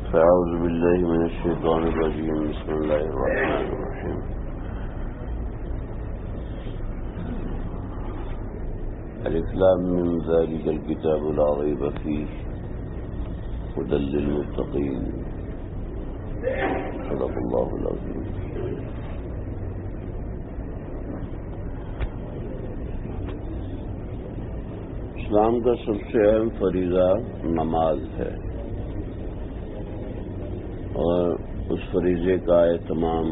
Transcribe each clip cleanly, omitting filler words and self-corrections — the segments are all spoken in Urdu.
أعوذ بالله من الشيطان الرجيم. بسم الله الرحمن الرحيم. ألف لام ميم ذلك الكتاب لا ريب فيه هدى للمتقين. صدق الله العظيم. اسلام کا سب سے اہم فریضہ نماز ہے، اور اس فریضے کا اہتمام،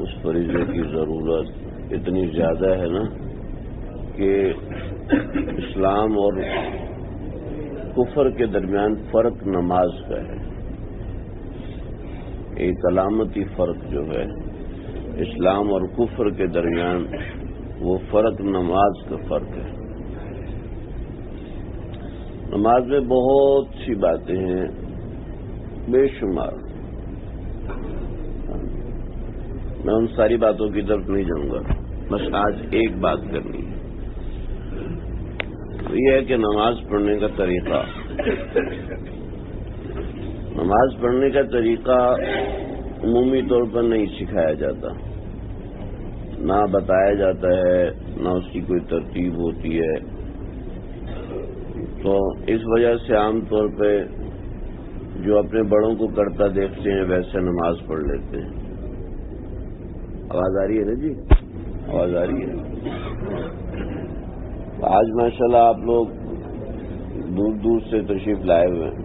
اس فریضے کی ضرورت اتنی زیادہ ہے نا کہ اسلام اور کفر کے درمیان فرق نماز کا ہے. ایک علامتی فرق جو ہے اسلام اور کفر کے درمیان، وہ فرق نماز کا فرق ہے. نماز میں بہت سی باتیں ہیں، بے شمار. میں ان ساری باتوں کی طرف نہیں جاؤں گا، بس آج ایک بات کرنی ہے. یہ ہے کہ نماز پڑھنے کا طریقہ، نماز پڑھنے کا طریقہ عمومی طور پر نہیں سکھایا جاتا، نہ بتایا جاتا ہے، نہ اس کی کوئی ترتیب ہوتی ہے. تو اس وجہ سے عام طور پہ جو اپنے بڑوں کو کرتا دیکھتے ہیں ویسے نماز پڑھ لیتے ہیں. آواز آ رہی ہے نا جی؟ آواز آ رہی ہے. آج ماشاءاللہ آپ لوگ دور دور سے تشریف لائے ہوئے ہیں.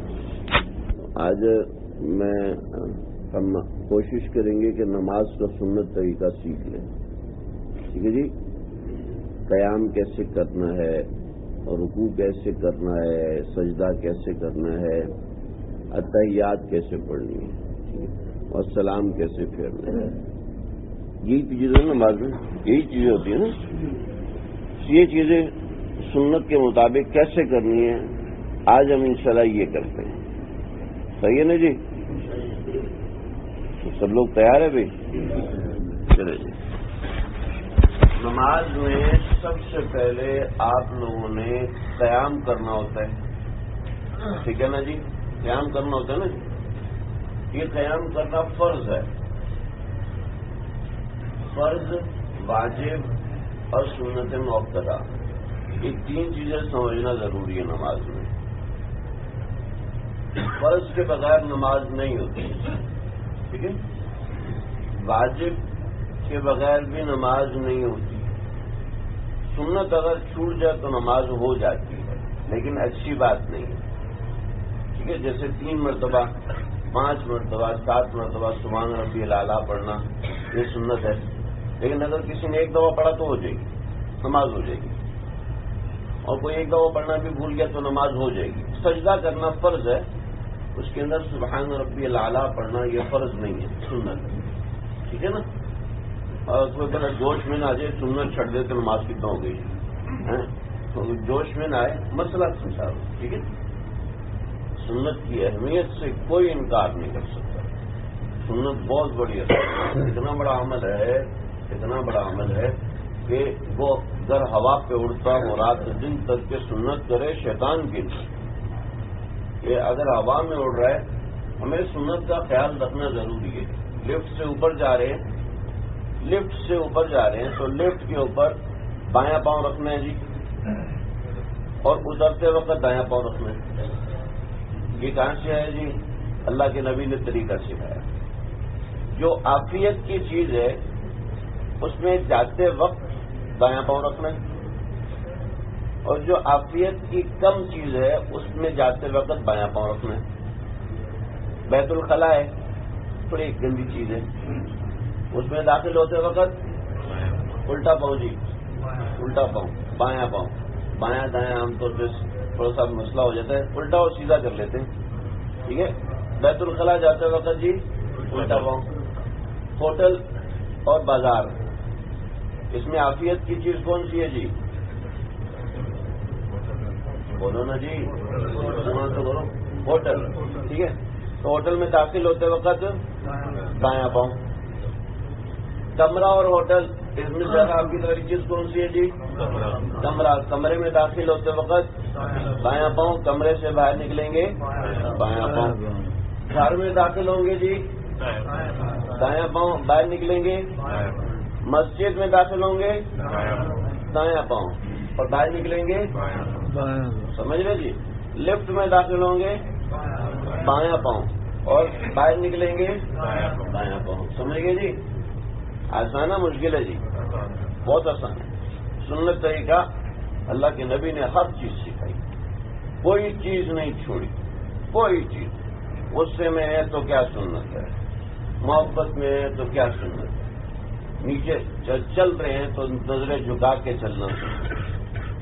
آج ہم کوشش کریں گے کہ نماز کا سنت طریقہ سیکھ لیں. ٹھیک ہے جی؟ قیام کیسے کرنا ہے، رکوع کیسے کرنا ہے، سجدہ کیسے کرنا ہے، اتحیات کیسے پڑھنی ہے، اور سلام کیسے پھیرنا ہے. یہی چیزیں نماز میں، یہی چیزیں ہوتی ہیں نا. یہ چیزیں سنت کے مطابق کیسے کرنی ہے، آج ہم انشاءاللہ یہ کرتے ہیں. صحیح ہے نا جی؟ سب لوگ تیار ہیں بھائی؟ چلے جی. نماز میں سب سے پہلے آپ لوگوں نے قیام کرنا ہوتا ہے. ٹھیک ہے نا جی؟ قیام کرنا ہوتا ہے نا جی. یہ قیام کرنا فرض ہے. فرض، واجب اور سنت مؤکدہ، یہ تین چیزیں سمجھنا ضروری ہے نماز میں. فرض کے بغیر نماز نہیں ہوتی. ٹھیک ہے؟ واجب کے بغیر بھی نماز نہیں ہوتی. سنت اگر چھوٹ جائے تو نماز ہو جاتی ہے، لیکن اچھی بات نہیں ہے. ٹھیک ہے؟ جیسے 3 مرتبہ، 5 مرتبہ، 7 مرتبہ سبحان ربی الاعلیٰ پڑھنا، یہ سنت ہے. لیکن اگر کسی نے ایک دفعہ پڑھا تو ہو جائے گی، نماز ہو جائے گی. اور کوئی ایک دفعہ پڑھنا بھی بھول گیا تو نماز ہو جائے گی. سجدہ کرنا فرض ہے، اس کے اندر سبحان ربی الاعلیٰ پڑھنا یہ فرض نہیں ہے، سنت ہے. ٹھیک ہے نا؟ اور کوئی بڑا جوش میں نہ آ جائے، سنت چھڑ دے تو نماز کتنا ہو گئی. تو جوش میں نہ آئے، مسئلہ سمجھا. ٹھیک ہے؟ سنت کی اہمیت سے کوئی انکار نہیں کر سکتا. سنت بہت بڑی ہے، اتنا بڑا عمل ہے، اتنا بڑا عمل ہے کہ وہ اگر ہوا پہ اڑتا ہو رات دن تک کے سنت کرے شیطان کی. کہ اگر ہوا میں اڑ رہا ہے، ہمیں سنت کا خیال رکھنا ضروری ہے. لفٹ سے اوپر جا رہے ہیں، لفٹ سے اوپر جا رہے ہیں تو لفٹ کے اوپر بایاں پاؤں رکھنا ہے جی، اور اترتے وقت دایاں پاؤں رکھنا ہے. یہ کہاں سے ہے جی؟ اللہ کے نبی نے طریقہ سکھایا. جو عافیت کی چیز ہے اس میں جاتے وقت دایاں پاؤں رکھنا ہے، اور جو عافیت کی کم چیز ہے اس میں جاتے وقت بایاں پاؤں رکھنا ہے. بیت الخلاء ہے، تھوڑی گندی چیز ہے، اس میں داخل ہوتے وقت الٹا پاؤں جی، الٹا پاؤں، بایاں پاؤں. بایاں دایاں عام طور پہ تھوڑا سا مسئلہ ہو جاتا ہے، الٹا اور سیدھا کر لیتے ہیں. ٹھیک ہے؟ بیت الخلاء جاتے وقت جی الٹا پاؤں. ہوٹل اور بازار، اس میں عافیت کی چیز کون سی ہے جی؟ بولو نا جی، تو کرو. ہوٹل. ٹھیک ہے؟ تو ہوٹل میں داخل ہوتے وقت دایاں پاؤں. کمرہ اور ہوٹل، اس میں زیادہ آپ کی طرح چیز کون سی ہے جی؟ کمرہ. کمرے میں داخل ہوتے وقت بایاں پاؤں، کمرے سے باہر نکلیں گے بایاں پاؤں. گھر میں داخل ہوں گے جی دایاں پاؤں باہر نکلیں گے. مسجد میں داخل ہوں گے دایاں پاؤں اور باہر نکلیں گے سمجھ رہے جی. لفٹ میں داخل ہوں گے بایاں پاؤں اور باہر نکلیں گے دایاں پاؤں. سمجھ گئے جی. آسان ہے مشکل ہے جی؟ بہت آسان ہے. سنت طریقہ اللہ کے نبی نے ہر چیز سکھائی, کوئی چیز نہیں چھوڑی, کوئی چیز. غصے میں ہے تو کیا سنت ہے, محبت میں ہے تو کیا سنت ہے, نیچے چل رہے ہیں تو نظریں جھکا کے چلنا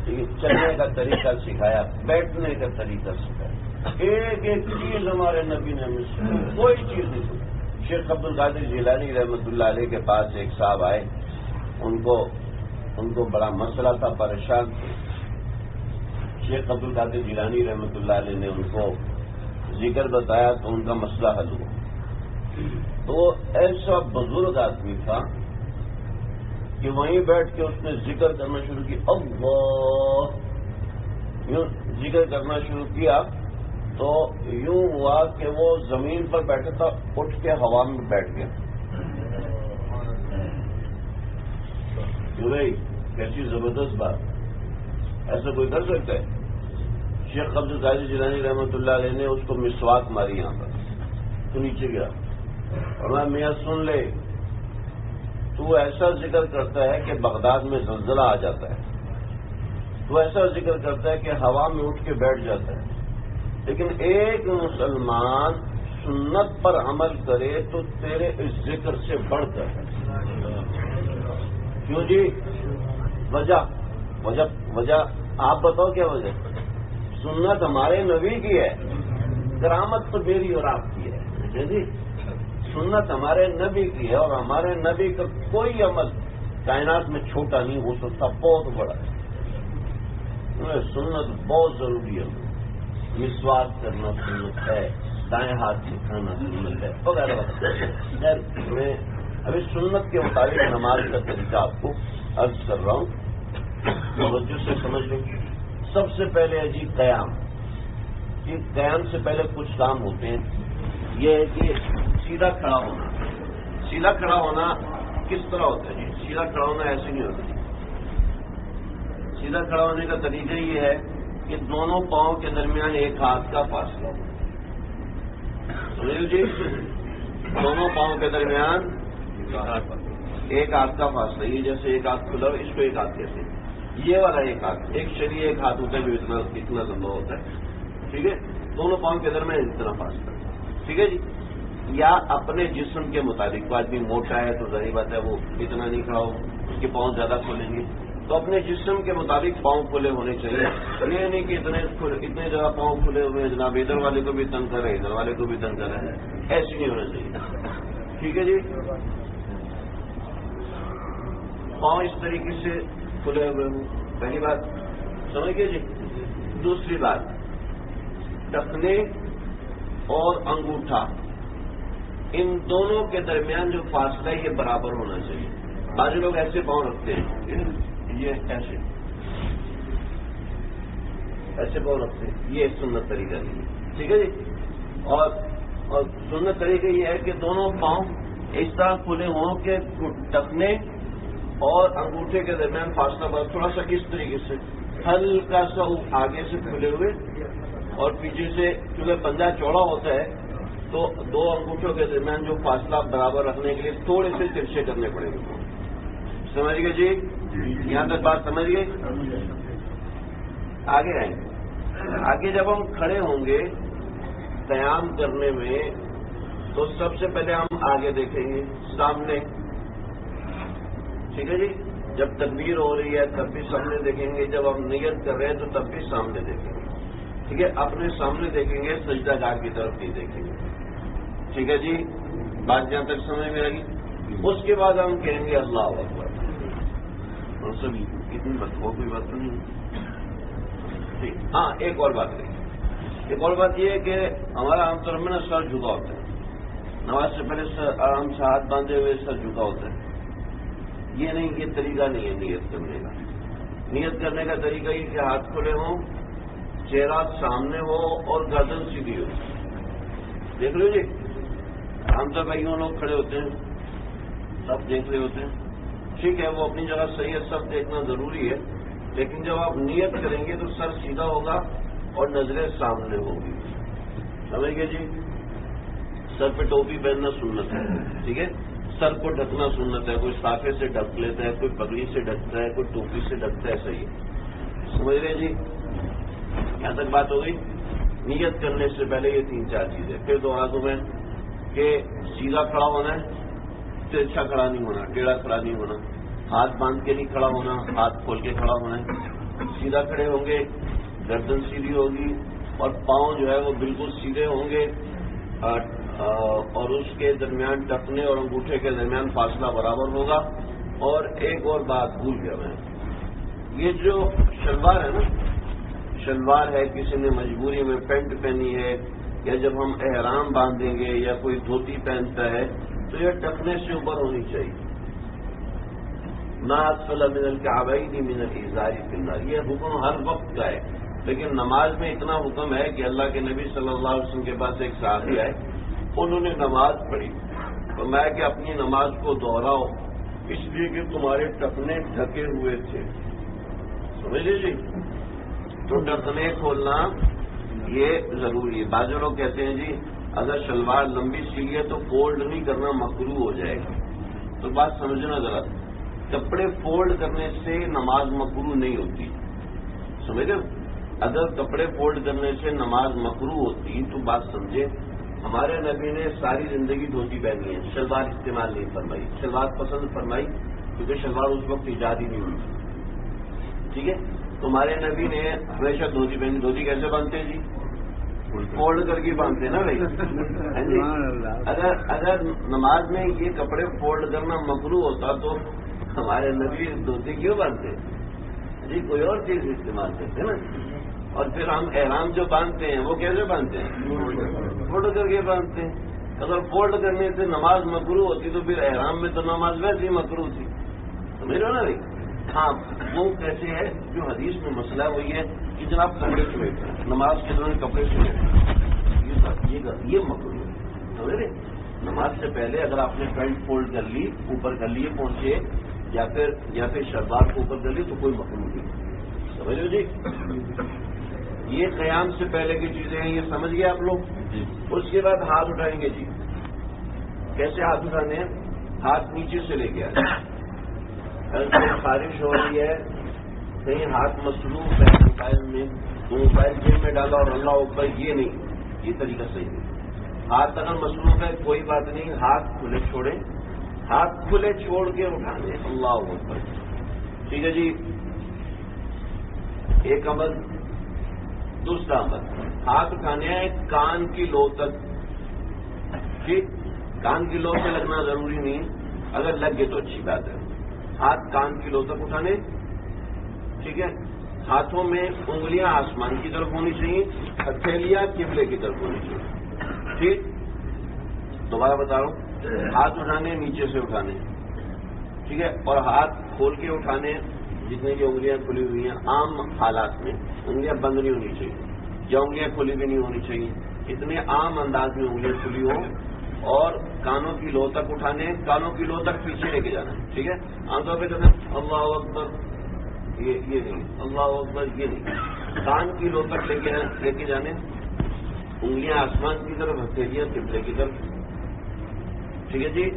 ٹھیک ہے, چلنے کا طریقہ سکھایا, بیٹھنے کا طریقہ سکھایا, ایک ایک چیز ہمارے نبی نے ہمیں سکھائی, کوئی چیز نہیں سکھائی. شیخ عبد القادر جیلانی رحمۃ اللہ علیہ کے پاس ایک صاحب آئے, ان کو بڑا مسئلہ تھا, پریشان تھے. شیخ عبد القادر جیلانی رحمۃ اللہ علیہ نے ان کو ذکر بتایا تو ان کا مسئلہ حل ہوا. تو ایسا بزرگ آدمی تھا کہ وہیں بیٹھ کے اس نے ذکر کرنا شروع کیا, اللہ یوں ذکر کرنا شروع کیا تو یوں ہوا کہ وہ زمین پر بیٹھا تھا, اٹھ کے ہوا میں بیٹھ گیا. بھائی کیسی زبردست بات, ایسا کوئی کر سکتا ہے؟ شیخ عبد القادر جیلانی رحمۃ اللہ علیہ نے اس کو مسواک ماری یہاں پر تو نیچے گیا, اور میں میاں سن لے, تو ایسا ذکر کرتا ہے کہ بغداد میں زلزلہ آ جاتا ہے, تو ایسا ذکر کرتا ہے کہ ہوا میں اٹھ کے بیٹھ جاتا ہے, لیکن ایک مسلمان سنت پر عمل کرے تو تیرے اس ذکر سے بڑھ کر ہے. کیوں جی؟ وجہ آپ بتاؤ کیا وجہ؟ سنت ہمارے نبی کی ہے, کرامت تو میری اور آپ کی ہے جی. سنت ہمارے نبی کی ہے, اور ہمارے نبی کا کوئی عمل کائنات میں چھوٹا نہیں ہو سکتا, بہت بڑا ہے. سنت بہت ضروری ہے. مسواک کرنا سنت ہے, دائیں ہاتھ سے کھانا سنت ہے وغیرہ وغیرہ. میں ابھی سنت کے مطابق نماز کا طریقہ آپ کو عرض کر رہا ہوں, توجہ سے سمجھ لیں. سب سے پہلے ہے جی قیام. جی قیام سے پہلے کچھ کام ہوتے ہیں. یہ ہے کہ سیدھا کھڑا ہونا. سیدھا کھڑا ہونا کس طرح ہوتا ہے جی؟ سیدھا کھڑا ہونا ایسے نہیں ہوتا. سیدھا کھڑا ہونے کا طریقہ یہ ہے کہ دونوں پاؤں کے درمیان ایک ہاتھ کا فاصلہ ہو. سنیل جی, دونوں پاؤں کے درمیان ایک ہاتھ کا فاصلہ. یہ جیسے ایک ہاتھ کھلا ہو, اس کو ایک ہاتھ کہتے ہیں. یہ والا ایک ہاتھ, ایک شریع ایک ہاتھ ہوتا ہے جو اتنا لمبا ہوتا ہے, ٹھیک ہے. دونوں پاؤں کے درمیان اتنا فاصلہ, ٹھیک ہے جی. یا اپنے جسم کے مطابق, آدمی موٹا ہے تو ظاہر بات ہے وہ اتنا نہیں کھڑا ہو, اس کے پاؤں زیادہ کھلیں گے, تو اپنے جسم کے مطابق پاؤں کھلے ہونے چاہیے. یہ نہیں کہ اتنے جگہ پاؤں کھلے ہوئے جناب ادھر والے کو بھی تنگ کر رہے ادھر والے کو بھی تنگ کر رہے ہیں, ایسی نہیں ہونا چاہیے, ٹھیک ہے جی. پاؤں اس طریقے سے کھلے ہوئے ہوں, پہلی بات سمجھ گئے جی. دوسری بات, ٹخنے اور انگوٹھا ان دونوں کے درمیان جو فاصلہ ہے یہ برابر ہونا چاہیے. بعض لوگ ایسے پاؤں رکھتے ہیں, یہ ایسے پاؤں رکھتے ہیں, یہ سنت طریقہ نہیں ہے, ٹھیک ہے جی. اور سنت طریقہ یہ ہے کہ دونوں پاؤں اس طرح کھلے ہوں کہ ٹخنے اور انگوٹھے کے درمیان فاصلہ بس تھوڑا سا اس طریقے سے ہلکا سا آگے سے کھلے ہوئے, اور پیچھے سے کیونکہ پنجہ چوڑا ہوتا ہے تو دو انگوٹھوں کے درمیان جو فاصلہ برابر رکھنے کے لیے تھوڑے سے ترچھے کرنے پڑیں گے. سمجھ گئے جی؟ یہاں تک بات سمجھ گئے؟ آگے آئیں گے. آگے جب ہم کھڑے ہوں گے قیام کرنے میں تو سب سے پہلے ہم آگے دیکھیں گے سامنے, ٹھیک ہے جی. جب تکبیر ہو رہی ہے تب بھی سامنے دیکھیں گے, جب ہم نیت کر رہے ہیں تو تب بھی سامنے دیکھیں گے, ٹھیک ہے. اپنے سامنے دیکھیں گے, سجدہ گاہ کی طرف نہیں دیکھیں گے, ٹھیک ہے جی. بات جہاں تک سمجھ میں آئی. اس کے بعد ہم کہیں گے اللہ اکبر. اور سبھی اتنی بات اور کوئی بات تو نہیں, ٹھیک. ہاں ایک اور بات ہے, ایک اور بات یہ ہے کہ ہمارا عام طور میں نا سر جھکا ہوتا ہے. نماز سے پہلے آرام سے ہاتھ باندھے ہوئے سر جھکا ہوتا ہے. یہ نہیں, یہ طریقہ نہیں ہے نیت کرنے کا. نیت کرنے کا طریقہ یہ کہ ہاتھ کھلے ہوں, چہرہ سامنے ہو اور گردن سیدھی ہو, دیکھ لو جی، ہم تو کئیوں لوگ کھڑے ہوتے ہیں، سب دیکھ رہے ہوتے ہیں، ٹھیک ہے، وہ اپنی جگہ صحیح ہے، سب دیکھنا ضروری ہے، لیکن جب آپ نیت کریں گے تو سر سیدھا ہوگا اور نظریں سامنے ہوگی، سمجھ گئے جی؟ سر پہ ٹوپی پہننا سنت ہے، ٹھیک ہے، سر کو ڈھکنا سنت ہے، کوئی سافے سے ڈھک لیتا ہے، کوئی پگڑی سے ڈھکتا ہے، کوئی ٹوپی سے ڈھکتا ہے، صحیح ہے، سمجھ رہے جی؟ یہاں تک بات ہو گئی۔ نیت کرنے سے پہلے یہ 3-4 چیزیں، پھر دوہرا دوں میں کہ سیدھا کھڑا ہونا ہے، ترچھا کھڑا نہیں ہونا، ٹیڑھا کھڑا نہیں ہونا، ہاتھ باندھ کے نہیں کھڑا ہونا، ہاتھ کھول کے کھڑا ہونا ہے، سیدھا کھڑے ہوں گے، گردن سیدھی ہوگی اور پاؤں جو ہے وہ بالکل سیدھے ہوں گے، اور اس کے درمیان ٹکنے اور انگوٹھے کے درمیان فاصلہ برابر ہوگا۔ اور ایک اور بات بھول گیا میں، یہ جو شلوار ہے نا، شلوار ہے، کسی نے مجبوری میں پینٹ پہنی ہے، یا جب ہم احرام باندھیں گے یا کوئی دھوتی پہنتا ہے تو یہ ٹکنے سے اوپر ہونی چاہیے، ما اسفل من الکعبین من الازار فی النار، یہ حکم ہر وقت کا ہے، لیکن نماز میں اتنا حکم ہے کہ اللہ کے نبی صلی اللہ علیہ وسلم کے پاس ایک صحابی آئے، انہوں نے نماز پڑھی، فرمایا کہ اپنی نماز کو دوہراؤ اس لیے کہ تمہارے ٹکنے ڈھکے ہوئے تھے، سمجھے جی؟ تو ٹکنے کھولنا یہ ضروری ہے۔ بعض لوگ کہتے ہیں جی اگر شلوار لمبی سیلی ہے تو فولڈ نہیں کرنا مکروہ ہو جائے گا، تو بات سمجھنا ذرا، کپڑے فولڈ کرنے سے نماز مکروہ نہیں ہوتی، سمجھے؟ اگر کپڑے فولڈ کرنے سے نماز مکروہ ہوتی تو بات سمجھے، ہمارے نبی نے ساری زندگی دھوتی پہنی ہے، شلوار استعمال نہیں فرمائی، شلوار پسند فرمائی کیونکہ شلوار اس وقت ایجاد ہی نہیں ہوئی، ٹھیک ہے؟ تمہارے نبی نے ہمیشہ دھوتی پہنی، دھوتی کیسے باندھتے جی؟ فولڈ کر کے باندھتے نا بھائی، اگر نماز میں یہ کپڑے فولڈ کرنا مکروہ ہوتا تو ہمارے نبی دھوتی کیوں باندھتے جی؟ کوئی اور چیز استعمال کرتے نا۔ اور پھر ہم احرام جو باندھتے ہیں وہ کیسے باندھتے ہیں؟ فولڈ کر کے باندھتے ہیں۔ اگر فولڈ کرنے سے نماز مکروہ ہوتی تو پھر احرام میں تو نماز ویسے ہی مکروہ تھی، سمجھ رہے ہو نا بھائی؟ ہاں، وہ کیسے ہے، جو حدیث میں مسئلہ ہے وہ یہ ہے کہ جناب کپڑے سمیٹ نماز کے دوران کپڑے سمیٹ یہ مکروہ ہے، سمجھ رہے؟ نماز سے پہلے اگر آپ نے پینٹ فولڈ کر لی، اوپر کر لیے پہنچے، یا پھر شلوار کو اوپر کر لی تو کوئی مکروہ نہیں، سمجھ رہے جی؟ یہ قیام سے پہلے کی چیزیں ہیں، یہ سمجھ گئے آپ لوگ؟ اس کے بعد ہاتھ اٹھائیں گے جی، کیسے ہاتھ اٹھانے ہیں؟ ہاتھ نیچے سے لے کے آئے، اگر خارش ہو رہی ہے، کہیں ہاتھ مصروف ہے موبائل میں تو موبائل جیب میں ڈالا اور اللہ اکبر، یہ نہیں، یہ طریقہ صحیح نہیں۔ ہاتھ اگر مصروف ہے کوئی بات نہیں، ہاتھ کھلے چھوڑیں، ہاتھ کھلے چھوڑ کے اٹھانے، اللہ اکبر، ٹھیک ہے جی؟ ایک عمل۔ دوسرا عمل، ہاتھ اٹھانے ہیں کان کی لو تک، ٹھیک؟ کان کی لو سے لگنا ضروری نہیں، اگر لگ گئے تو اچھی بات ہے، ہاتھ کان کی لو تک اٹھانے، ٹھیک ہے؟ ہاتھوں میں انگلیاں آسمان کی طرف ہونی چاہیے، ہتھیلیاں قبلے کی طرف ہونی چاہیے، ٹھیک؟ دوبارہ بتا رہا ہوں، ہاتھ اٹھانے نیچے سے اٹھانے، ٹھیک ہے؟ اور ہاتھ کھول کے اٹھانے، جتنے کی انگلیاں کھلی ہوئی ہیں عام حالات میں انگلیاں بند نہیں ہونی چاہیے یا انگلیاں کھلی بھی نہیں ہونی چاہیے، اتنے عام انداز میں انگلیاں کھلی ہوں، اور کانوں کی لو تک اٹھانے، کانوں کی لو تک پیچھے لے کے جانا، ٹھیک ہے؟ عام طور پہ کہتے ہیں اللہ اکبر، یہ نہیں، اللہ اکبر یہ نہیں، کان کی لو تک لے کے جانے، انگلیاں آسمان کی طرف، ہتھیلیاں قبلے کی طرف، ٹھیک ہے جی؟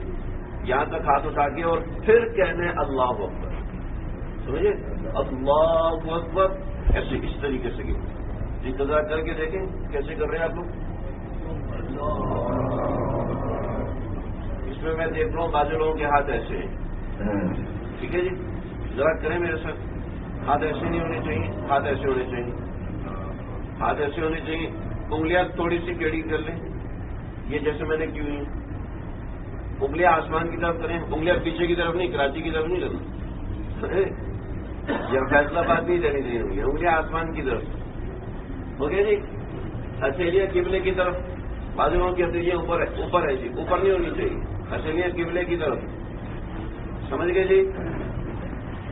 یہاں تک ہاتھ اٹھا کے اور پھر کہنے اللہ اکبر، سمجھے؟ اللہ اکبر، ایسے اس طریقے سے کی انتظار کر کے دیکھیں کیسے کر رہے ہیں آپ لوگ۔ اس میں میں دیکھ رہا ہوں بعض لوگوں کے ہاتھ ایسے ہیں، ٹھیک ہے جی؟ ذرا کریں میرے ساتھ، ہاتھ ایسے نہیں ہونے چاہیے، ہاتھ ایسے ہونے چاہیے، ہاتھ ایسے ہونے چاہیے، انگلیاں تھوڑی سی ٹیڑھی کر لیں، یہ جیسے میں نے کی ہوئی ہیں، انگلیاں آسمان کی طرف کریں، انگلیاں پیچھے کی طرف نہیں، کراچی کی طرف نہیں کرنا، یا فیصلہ باد نہیں دینی چاہیے، انگلیاں آسمان کی طرف، ہو گیا جی؟ ہتھیلیاں قبلے کی طرف، بعض لوگوں کی ہتھیلیاں اوپر ہے جی، اوپر نہیں ہونی چاہیے، ہتھیلیاں قبلے کی طرف، سمجھ گئے جی؟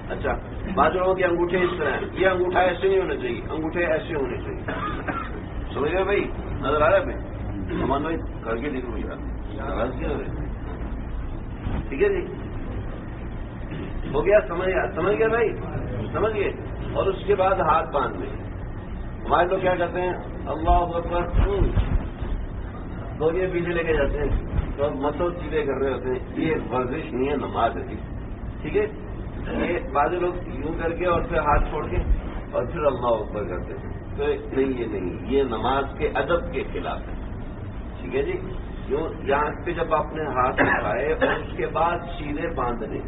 اچھا، بعض لوگوں کے انگوٹھے اس طرح ہیں، یہ انگوٹھا ایسے نہیں ہونا چاہیے، انگوٹھے ایسے ہونے چاہیے، سمجھ گئے بھائی؟ نظر آ رہا ہے ہمارا بھائی کر کے دیکھو یار ناراض کیا ہو رہے؟ ٹھیک ہے جی، ہو گیا، سمجھ گیا بھائی، سمجھ گئے. اور اس کے بعد ہاتھ باندھنے. ہمارے لوگ کیا کرتے ہیں، اللہ اکبر دو یہ پیچھے لے کے جاتے ہیں تو مسل سیدھے کر رہے ہوتے ہیں. یہ ورزش نہیں ہے، نماز ہے. ٹھیک ہے، یہ بعض لوگ یوں کر کے اور پھر ہاتھ چھوڑ کے اور پھر اللہ اکبر کرتے ہیں. تو نہیں، یہ نہیں، یہ نماز کے ادب کے خلاف ہے. ٹھیک ہے جی، یوں یہاں پہ جب آپ نے ہاتھ اٹھائے اور اس کے بعد سیدھے باندھنے.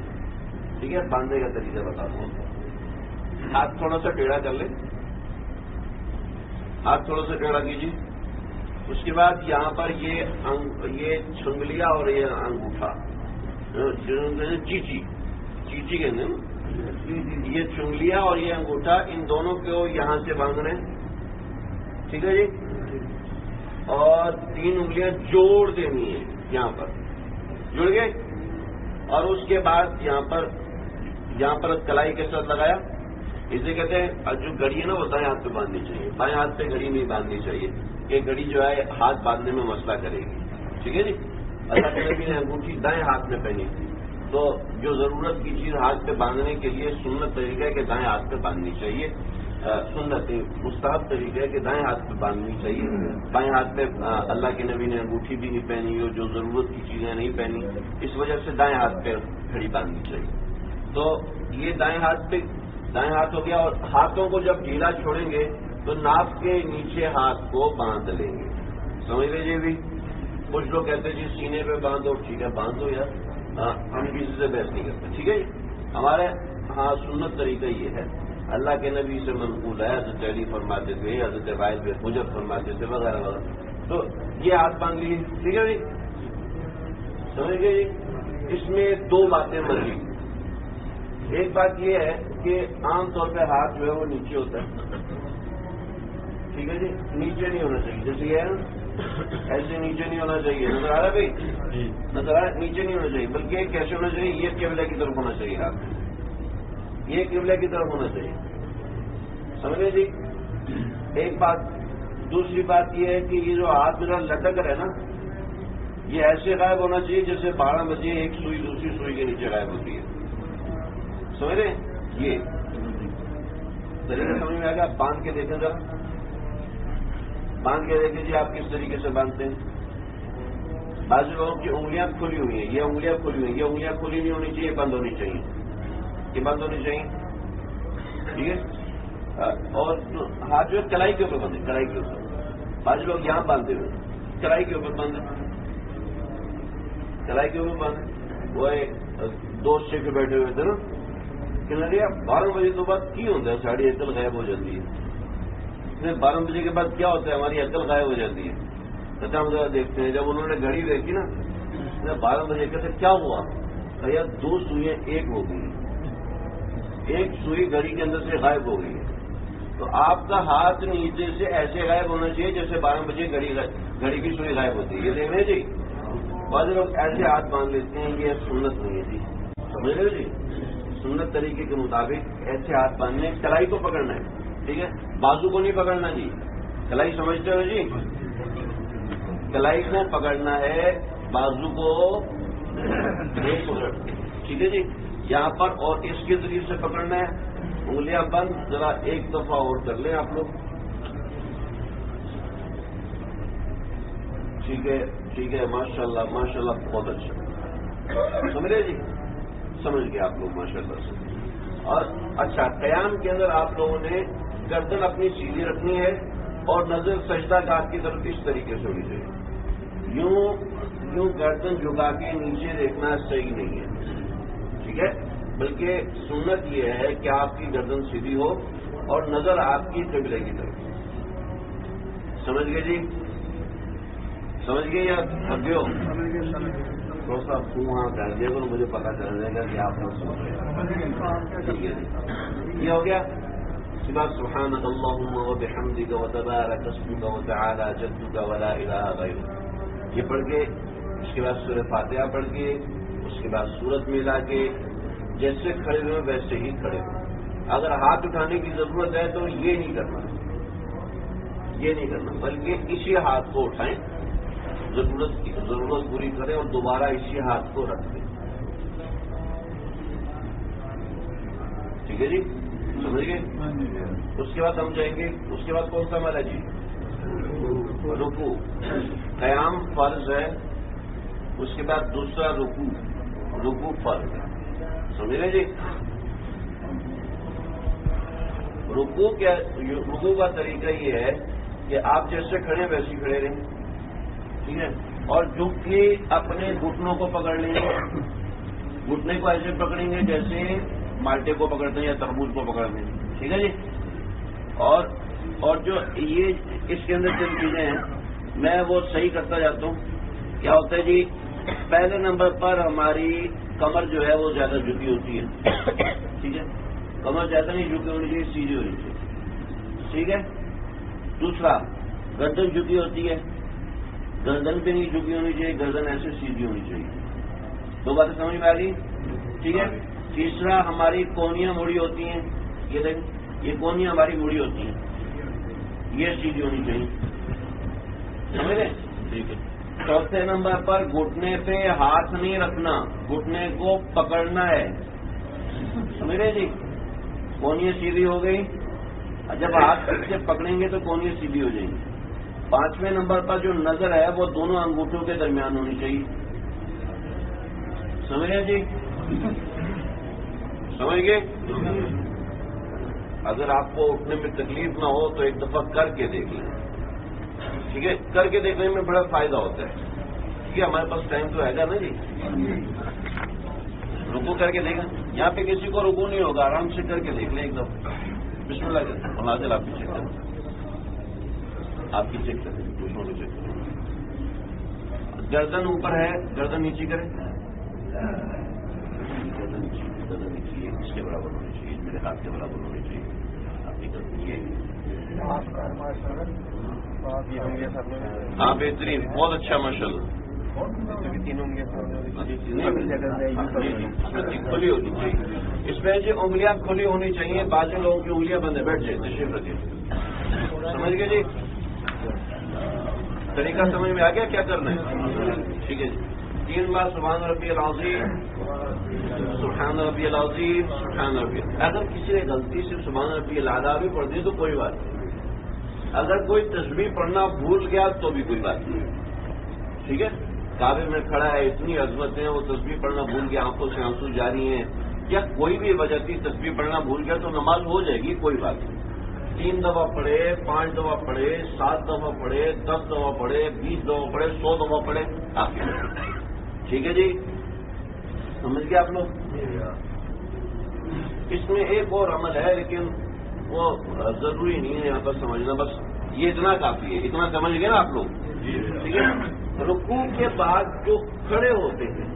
ٹھیک ہے، باندھنے کا طریقہ بتاتا ہوں. ہاتھ تھوڑا سا ٹیڑھا کر لیں، ہاتھ تھوڑا سا ٹیڑھا کیجیے. اس کے بعد یہاں پر یہ چھنگلیا اور یہ انگوٹھا چیچی کہتے ہیں، یہ چنگلیا اور یہ انگوٹھا، ان دونوں کو یہاں سے باندھنے. ٹھیک ہے جی، اور 3 انگلیاں جوڑ دینی ہے یہاں پر. جڑ گئے. اور اس کے بعد یہاں پر کلائی کے ساتھ لگایا. اسے کہتے ہیں جو گھڑی ہے نا وہ دائیں ہاتھ پہ باندھنی چاہیے، بائیں ہاتھ پہ گھڑی نہیں باندھنی چاہیے. یہ گھڑی جو ہے ہاتھ باندھنے میں مسئلہ کرے گی. ٹھیک ہے جی، اللہ کے نبی نے انگوٹھی دائیں ہاتھ میں پہنی تھی، تو جو ضرورت کی چیز ہاتھ پہ باندھنے کے لیے سنت طریقہ ہے کہ دائیں ہاتھ پہ باندھنی چاہیے. سنت مستحب طریقہ ہے کہ دائیں ہاتھ پہ باندھنی چاہیے. بائیں ہاتھ پہ اللہ کے نبی نے انگوٹھی بھی نہیں پہنی اور جو ضرورت کی چیزیں نہیں پہنی، اس وجہ سے دائیں ہاتھ پہ گھڑی باندھنی چاہیے. تو یہ دائیں ہاتھ ہو گیا. اور ہاتھوں کو جب ڈھیلا چھوڑیں گے تو ناف کے نیچے ہاتھ کو باندھ لیں گے. سمجھ لیجیے بھی. کچھ لوگ کہتے ہیں جی سینے پہ باندھو. ٹھیک ہے باندھو یار، ہم کسی سے بحث نہیں کرتے. ٹھیک ہے جی، ہمارے ہاں سنت طریقہ یہ ہے. اللہ کے نبی سے منقول ہے، حضرت علی فرماتے تھے، حضرت وائل بن حجر فرماتے تھے، وغیرہ وغیرہ. تو یہ ہاتھ باندھ لیے. ٹھیک ہے جی، سمجھ گئے جی. اس میں 2 باتیں مزید. ایک بات یہ ہے کہ عام طور پہ ہاتھ جو ہے وہ نیچے ہوتا ہے. ٹھیک ہے جی، نیچے نہیں ہونا چاہیے. جیسے یہ ہے ایسے نیچے نہیں ہونا چاہیے. نظر آ رہا ہے بھائی؟ نظر آ رہا ہے؟ نیچے نہیں ہونا چاہیے، بلکہ کیسے ہونا چاہیے، یہ قبلہ کی طرف ہونا چاہیے. ہاتھ یہ قبلہ کی طرف ہونا چاہیے. سمجھے جی. ایک بات. دوسری بات یہ ہے کہ یہ جو ہاتھ میرا لٹک رہا ہے نا، یہ ایسے غائب ہونا چاہیے جیسے 12 بجے ایک سوئی دوسری سوئی کے نیچے غائب ہوتی ہے. سمجھ رہے ہیں؟ یہ طریقہ سمجھ میں آ گیا. باندھ کے دیکھیں ذرا، باندھ کے دیکھیں جی آپ کس طریقے سے باندھتے ہیں. بعض لوگوں کی انگلیاں کھلی ہوئی ہیں، یہ انگلیاں کھلی ہوئی ہیں. یہ انگلیاں کھلی نہیں ہونی چاہیے، بند ہونی چاہیے. یہ بند ہونی چاہیے. ٹھیک ہے. اور ہاتھ جو ہے کلائی کے اوپر بندے، کلائی کے اوپر. بعض لوگ یہاں باندھتے ہوئے کلائی کے اوپر بند، کلائی کے اوپر بند. وہ دوست سے کے بیٹھے ہوئے تھے نا کہ 12 بجے تو بعد کی ہوتا ہے ساڑی عقل غائب ہو جاتی ہے. 12 بجے کے بعد کیا ہوتا ہے، ہماری عقل غائب ہو جاتی ہے. اچھا ہم ذرا دیکھتے ہیں. جب انہوں نے گھڑی دیکھی نا 12 بجے کہتے کیا ہوا، یا 2 سوئیاں ایک ہو گئی، ایک سوئی گھڑی کے اندر سے غائب ہو گئی. تو آپ کا ہاتھ نیچے سے ایسے غائب ہونا چاہیے جیسے 12 بجے گھڑی کی سوئی غائب ہوتی ہے. یہ دیکھ رہے جی. بعض لوگ ایسے ہاتھ باندھ لیتے ہیں، یہ سنت نہیں ہے جی. سمجھ رہے جی. سنت طریقے کے مطابق ایسے ہاتھ باندھنے، کلائی کو پکڑنا ہے. ٹھیک ہے، بازو کو نہیں پکڑنا جی. کلائی سمجھتے ہو جی؟ کلائی کو پکڑنا ہے، بازو کو نہیں پکڑنا. ٹھیک ہے جی. یہاں پر اور اس کے ذریعے سے پکڑنا ہے. انگلیاں بند. ذرا ایک دفعہ اور کر لیں آپ لوگ. ٹھیک ہے، ٹھیک ہے. ماشاء اللہ ماشاء اللہ، بہت اچھا. سمجھ رہے جی؟ سمجھ گئے آپ لوگ ماشاء اللہ سے. اور اچھا، قیام کے اندر آپ لوگوں نے گردن اپنی سیدھی رکھنی ہے اور نظر سجدہ گاہ کی طرف اس طریقے سے ہونی چاہیے. یوں گردن جھکا کے نیچے دیکھنا صحیح نہیں ہے. ٹھیک ہے، بلکہ سنت یہ ہے کہ آپ کی گردن سیدھی ہو اور نظر آپ کی قبلے کی طرف. سمجھ گئے جی؟ سمجھ گئے یا تھک گئے ہو؟ تھوڑا سا وہاں کر دیا کرو، مجھے پتا چل جائے گا کہ آپ لوگ سمجھ رہے ہیں. ٹھیک ہے جی. یہ ہو گیا. اس کے بعد سبحانک اللہم وبحمدک وتبارک اسمک وتعالی جدک ولا الہ غیرک. یہ پڑھ کے اس کے بعد سورہ فاتحہ پڑھ کے اس کے بعد سورت ملا کے جیسے کھڑے ہوئے ویسے ہی کھڑے ہوئے. اگر ہاتھ اٹھانے کی ضرورت ہے تو یہ نہیں کرنا، بلکہ اسی ہاتھ کو اٹھائیں ضرورت پوری کریں اور دوبارہ اسی ہاتھ کو رکھ دیں. ٹھیک ہے جی, سمجھ گئے؟ اس کے بعد ہم جائیں گے. اس کے بعد کون سا عمل ہے جی؟ رکوع. قیام فرض ہے, اس کے بعد دوسرا رکوع فرض ہے. سمجھ رہے جی؟ رکوع کا طریقہ یہ ہے کہ آپ جیسے کھڑے ویسے کھڑے رہیں, ٹھیک ہے, اور جھک کے اپنے گھٹنوں کو پکڑ لیں گے. گھٹنے کو ایسے پکڑیں گے جیسے مالٹے کو پکڑتے ہیں یا تربوز کو پکڑتے ہیں, ٹھیک ہے جی. اور جو یہ اس کے اندر جن چیزیں ہیں میں وہ صحیح کرتا جاتا ہوں. کیا ہوتا ہے جی؟ پہلے نمبر پر ہماری کمر جو ہے وہ زیادہ جھکی ہوتی ہے, ٹھیک ہے, کمر زیادہ نہیں جھکی ہونی چاہیے, سیدھی ہونی چاہیے, ٹھیک ہے. دوسرا, گردن جھکی ہوتی ہے, گردن پہ نہیں جھکی ہونی چاہیے, گردن ایسے سیدھی ہونی چاہیے. دو باتیں سمجھ میں آ گئی, ٹھیک ہے. تیسرا, ہماری کونیاں مڑی ہوتی ہیں, یہ دیکھ یہ کونیاں ہماری مڑی ہوتی ہیں, یہ سیدھی ہونی چاہیے, سمجھ رہے؟ ٹھیک ہے. چوتھے نمبر پر گھٹنے پہ ہاتھ نہیں رکھنا, گھٹنے کو پکڑنا ہے, سمجھ رہے جی؟ کونیاں سیدھی ہو گئی, جب ہاتھ سے پکڑیں گے تو کونیاں سیدھی ہو جائیں گی. پانچویں نمبر پر جو نظر ہے وہ دونوں انگوٹھوں کے درمیان ہونی چاہیے, سمجھ رہے جی؟ سمجھ گئے؟ اگر آپ کو اٹھنے میں تکلیف نہ ہو تو ایک دفعہ کر کے دیکھ لیں, ٹھیک ہے. کر کے دیکھنے میں بڑا فائدہ ہوتا ہے, ٹھیک ہے. ہمارے پاس ٹائم تو ہے گا نا جی. رکوع کر کے دیکھیں, یہاں پہ کسی کو رکوع نہیں ہوگا, آرام سے کر کے دیکھ لیں ایک دفعہ. بسم اللہ کریں, مناظر آپ کی چیک کریں, آپ کی چیک کریں, دوسروں کو چیک کریں. گردن اوپر ہے, گردن نیچے کریں, گردن نیچے اس کے برابر ہونی چاہیے, میرے ہاتھ کے برابر ہونی چاہیے. آپ کی گردن یہ ہاں بہترین, بہت اچھا ماشاء اللہ. کھلی ہونی چاہیے اس میں جی, انگلیاں کھلی ہونی چاہیے. بعض لوگوں کی انگلیاں بند ہے, بیٹھ جائیں, تشریف رکھیے. سمجھ گئے جی؟ طریقہ سمجھ میں آ گیا کیا کرنا ہے؟ ٹھیک ہے جی. 3 بار سبحان ربی العظیم, سبحان ربی العظیم, سبحان ربی. اگر کسی نے غلطی سے سبحان ربی الاعلیٰ بھی پڑھ دی تو کوئی بات نہیں. اگر کوئی تسبیح پڑھنا بھول گیا تو بھی کوئی بات نہیں, ٹھیک ہے. کعبے میں کھڑا ہے, اتنی عظمت ہے, وہ تسبیح پڑھنا بھول گیا, آنکھوں سے آنسو جاری ہیں, یا کوئی بھی وجہ تھی تسبیح پڑھنا بھول گیا تو نماز ہو جائے گی, کوئی بات نہیں. 3 دفعہ پڑھے, 5 دفعہ پڑھے, 7 دفعہ پڑھے, 10 دفعہ پڑھے, 20 دفعہ پڑھے, 100 دفعہ پڑھے, آپ کی, ٹھیک ہے جی. سمجھ گئے آپ لوگ؟ اس میں ایک اور عمل ہے لیکن وہ ضروری نہیں ہے یہاں پر سمجھنا, بس یہ اتنا کافی ہے. اتنا سمجھ گئے نا آپ لوگ, ٹھیک ہے. رکوع کے بعد جو کھڑے ہوتے ہیں,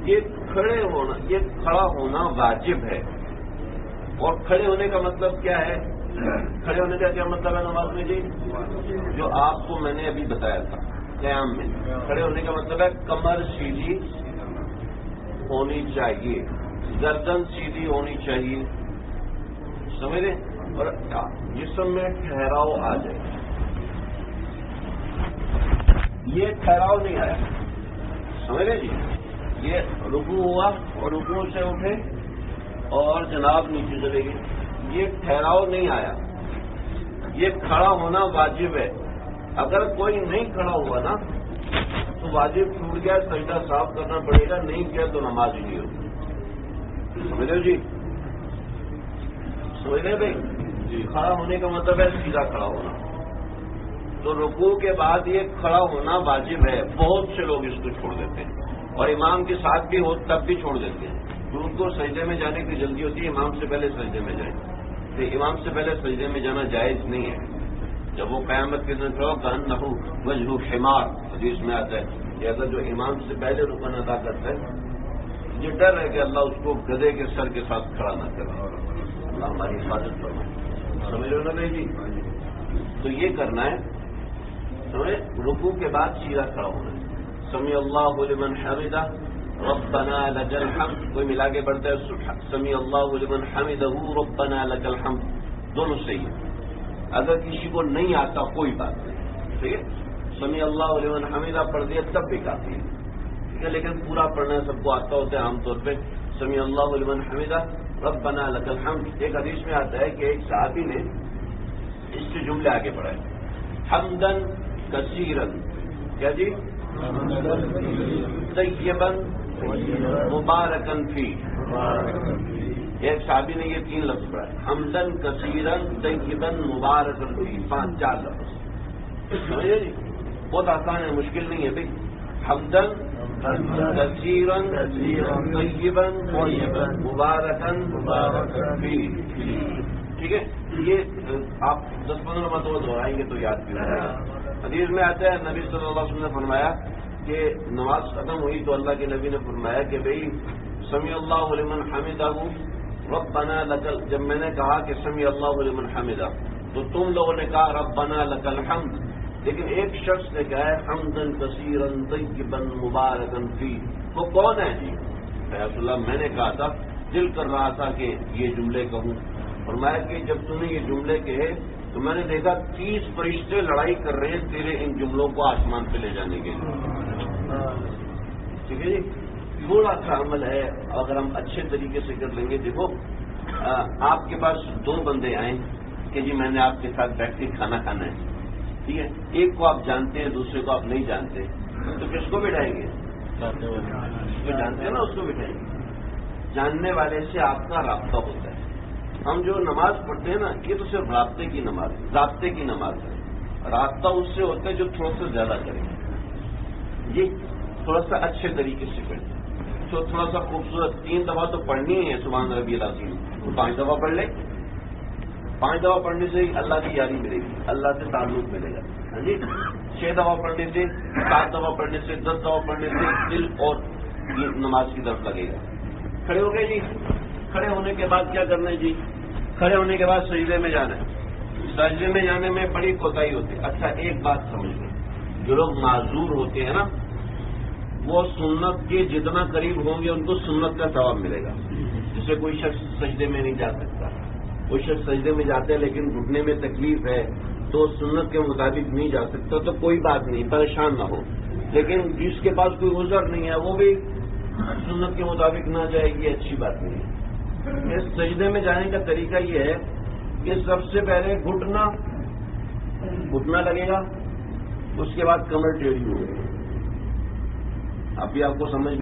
یہ کھڑا ہونا واجب ہے. اور کھڑے ہونے کا مطلب کیا ہے؟ کھڑے ہونے کا کیا مطلب ہے نماز میں جی؟ جو آپ کو میں نے ابھی بتایا تھا قیام میں. کھڑے ہونے کا مطلب ہے کمر سیدھی ہونی چاہیے, گردن سیدھی ہونی چاہیے, سمجھ رہے, اور جسم میں ٹھہراؤ آ جائے. یہ ٹھہراؤ نہیں آیا, سمجھ رہے جی. یہ رکوع ہوا اور رکوع سے اٹھے اور جناب نیچے چلے گئے, یہ ٹھہراؤ نہیں آیا. یہ کھڑا ہونا واجب ہے. اگر کوئی نہیں کھڑا ہوا نا تو واجب ٹوٹ گیا, سجدہ صاف کرنا پڑے گا, نہیں کیا تو نماز ہی نہیں ہوگی. سمجھ رہے جی؟ سمجھ رہے بھائی؟ کھڑا ہونے کا مطلب ہے سیدھا کھڑا ہونا. تو رکوع کے بعد یہ کھڑا ہونا واجب ہے. بہت سے لوگ اس کو چھوڑ دیتے ہیں, اور امام کے ساتھ بھی ہو تب بھی چھوڑ دیتے ہیں. ان کو سجدے میں جانے کی جلدی ہوتی ہے, امام سے پہلے سجدے میں جائیں. تو امام سے پہلے سجدے میں جانا جائز نہیں ہے. جب وہ قیامت کے دن کھڑا کہنا ہو وجہ حمار, حدیث میں آتا ہے کہ اگر جو امام سے پہلے رکن ادا کرتا ہے, یہ ڈر ہے کہ اللہ اس کو گدھے کے سر کے ساتھ کھڑا نہ کرے. اللہ ہماری حفاظت فرمائے. سمجھ رہے ہو نا بھائی جی؟ تو یہ کرنا ہے. سمجھے, رکوع کے بعد سیدھا کھڑا ہونا ہے. سمیع اللہ لمن حمدہ ربنا لک الحمد, کوئی ملا کے پڑھتا ہے سمیع اللہ لمن حمدہ ربنا لک الحمد, دونوں صحیح ہے. اگر کسی کو نہیں آتا کوئی بات نہیں, ٹھیک ہے. سمیع اللہ لمن حمیدہ پڑھ دیا تب بھی کافی ہے، ٹھیک ہے، لیکن پورا پڑھنا سب کو آتا ہوتا ہے عام طور پہ سمیع اللہ لمن حمیدہ ربنا لک الحمد۔ ایک حدیث میں آتا ہے کہ ایک صحابی نے اس کے جملے آگے بڑھائے، حمدن کثیرن، کیا جی؟ طیبن مبارکن فی۔ ایک صحابی نے یہ 3 لفظ پڑھا، حمدن کثیرن طیبن مبارکن فی، 4 لفظ، سمجھے جی؟ بہت آسان ہے، مشکل نہیں ہے بھائی۔ حمدن کثیرن طیبن مبارکن فی، ٹھیک ہے، یہ آپ 10-15 مرتبہ دہرائیں گے تو یاد بھی ہو جائے گا۔ حدیث میں آتا ہے نبی صلی اللہ علیہ وسلم نے فرمایا کہ نماز ختم ہوئی تو اللہ کے نبی نے فرمایا کہ بھئی سمیع اللہ لمن حمدہ ربنا لکل، جب میں نے کہا کہ سمیع اللہ لمن حمدہ تو تم لوگوں نے کہا ربنا لک الحمد، لیکن ایک شخص نے کہا ہے حمدن کثیرن طیبا مبارکن فی، وہ کون ہے جی؟ رسول اللہ میں نے کہا تھا، دل کر رہا تھا کہ یہ جملے کہوں، فرمایا کہ جب تم نے یہ جملے کہے تو میں نے دیکھا 30 فرشتے لڑائی کر رہے ہیں تیرے ان جملوں کو آسمان پہ لے جانے کے لیے، ٹھیک ہے جی؟ تھوڑا سا عمل ہے، اگر ہم اچھے طریقے سے کر لیں گے۔ دیکھو آپ کے پاس 2 بندے آئیں کہ جی میں نے آپ کے ساتھ بیٹھ کے کھانا کھانا ہے، ٹھیک ہے، ایک کو آپ جانتے ہیں دوسرے کو آپ نہیں جانتے، تو کس کو بٹھائیں گے؟ جس کو جانتے ہیں نا اس کو بٹھائیں گے۔ جاننے والے سے آپ کا رابطہ ہوتا ہے۔ ہم جو نماز پڑھتے ہیں نا یہ تو صرف رابطے کی نماز ہے، رابطے کی نماز ہے، رابطہ اس سے ہوتا ہے جو تھوڑا سا زیادہ کرے، یہ تھوڑا سا اچھے طریقے سے کرے، تو تھوڑا سا خوبصورت 3 دفعہ تو پڑھنی ہے سبحان ربی العظیم، 5 دفعہ پڑھ لے، 5 دفعہ پڑھنے سے اللہ کی یاری ملے گی، اللہ سے تعلق ملے گا، ہاں جی۔ 6 دفعہ پڑھنے سے، 7 دفعہ پڑھنے سے، 10 دفعہ پڑھنے سے دل اور نماز کی طرف لگے گا۔ کھڑے ہو گئے جی، کھڑے ہونے کے بعد کیا کرنا ہے جی؟ کھڑے ہونے کے بعد سجدے میں جانا ہے، سجدے میں جانے میں بڑی کوتاہی ہوتی ہے۔ اچھا ایک بات سمجھ لیں، جو لوگ معذور ہوتے ہیں نا وہ سنت کے جتنا قریب ہوں گے ان کو سنت کا ثواب ملے گا۔ جیسے کوئی شخص سجدے میں نہیں جا سکتا، کوئی شخص سجدے میں جاتے ہیں لیکن گھٹنے میں تکلیف ہے تو سنت کے مطابق نہیں جا سکتا، تو کوئی بات نہیں، پریشان نہ ہو، لیکن جس کے پاس کوئی عذر نہیں ہے وہ بھی سنت کے مطابق نہ جائے گی، اچھی بات نہیں ہے۔ اس سجدے میں جانے کا طریقہ یہ ہے کہ سب سے پہلے گھٹنا لگے گا، اس کے بعد کمر ٹیڑھی ہوگی، ابھی آپ کو سمجھ